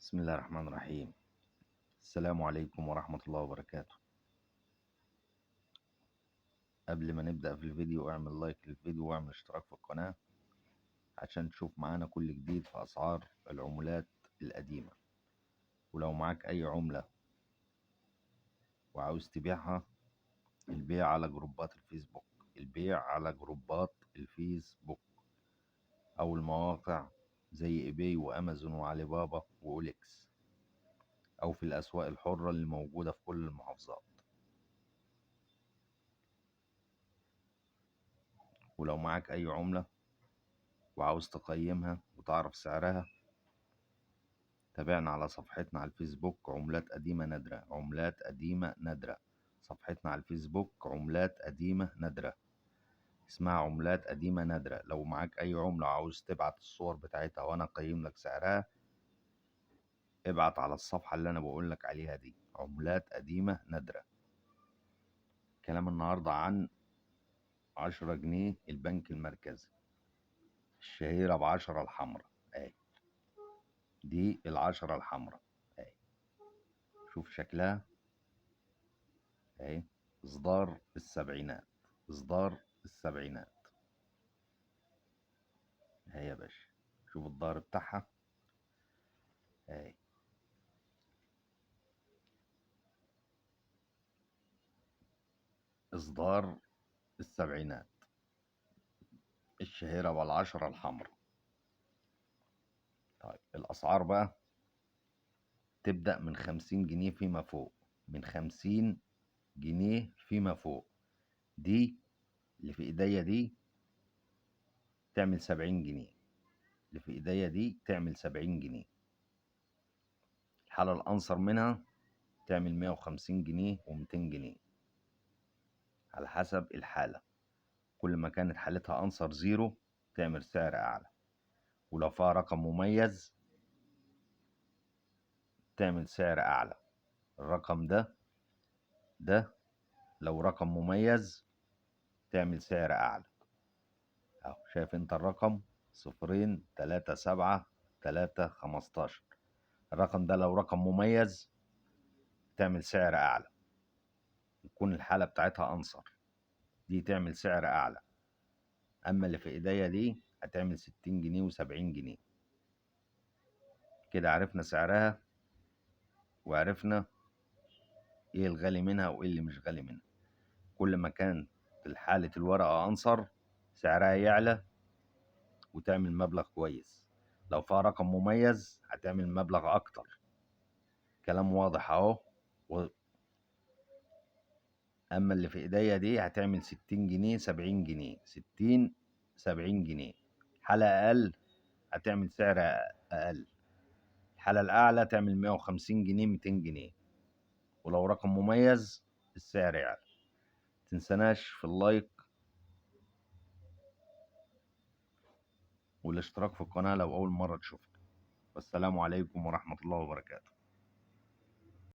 بسم الله الرحمن الرحيم. السلام عليكم ورحمة الله وبركاته. قبل ما نبدأ في الفيديو اعمل لايك للفيديو واعمل اشتراك في القناة عشان تشوف معانا كل جديد في أسعار العملات القديمة. ولو معاك أي عملة وعاوز تبيعها، البيع على جروبات الفيسبوك، البيع على جروبات الفيسبوك أو المواقع زي ايباي وأمازون وعلي بابا وأوليكس، أو في الأسواق الحرة اللي موجودة في كل المحافظات. ولو معاك أي عملة وعاوز تقيمها وتعرف سعرها، تابعنا على صفحتنا على الفيسبوك عملات قديمة نادرة. عملات قديمة نادرة، صفحتنا على الفيسبوك عملات قديمة نادرة، اسمها عملات قديمة نادرة. لو معاك أي عملة وعاوز تبعت الصور بتاعتها وأنا أقيم لك سعرها، ابعت على الصفحة اللي أنا بقولك عليها دي، عملات قديمة نادرة. كلام النهاردة عن 10 جنيه البنك المركزي، الشهيرة ب10 الحمراء. اهي دي ال10 الحمراء اهي، شوف شكلها اهي، اصدار السبعينات، اصدار السبعينات اهي يا باشا. شوف الظهر بتاعها اهي، اصدار السبعينات، الشهيرة ب10 الحمراء. طيب الاسعار بقى تبدأ من 50 جنيه فيما فوق، من 50 جنيه فيما فوق. دي اللي في ايديا دي تعمل 70 جنيه، اللي في ايديا دي تعمل 70 جنيه. الحالة الأنصر منها تعمل 150 جنيه و200 جنيه على حسب الحالة. كل ما كانت حالتها أنصر زيرو تعمل سعر أعلى، ولو فيها رقم مميز تعمل سعر أعلى. الرقم ده لو رقم مميز تعمل سعر أعلى. أهو شايف أنت الرقم 0 3 7 3 15، الرقم ده لو رقم مميز تعمل سعر أعلى، يكون الحالة بتاعتها أنصر، دي تعمل سعر أعلى. أما اللي في إيديا دي هتعمل 60 جنيه و70 جنيه. كده عرفنا سعرها وعرفنا ايه الغالي منها وايه اللي مش غالي منها. كل ما كانت حالة الورقة أنصر سعرها يعلى وتعمل مبلغ كويس، لو فيها رقم مميز هتعمل مبلغ أكتر. كلام واضح أهو. أما اللي في إيديا دي هتعمل 60 جنيه 70 جنيه، 60 70 جنيه. حالة أقل هتعمل سعر أقل، الحالة الأعلى تعمل 150 جنيه 200 جنيه. ولو رقم مميز السعر يعلى. متنسناش في اللايك والاشتراك في القناة لو أول مرة تشوفنا. والسلام عليكم ورحمة الله وبركاته.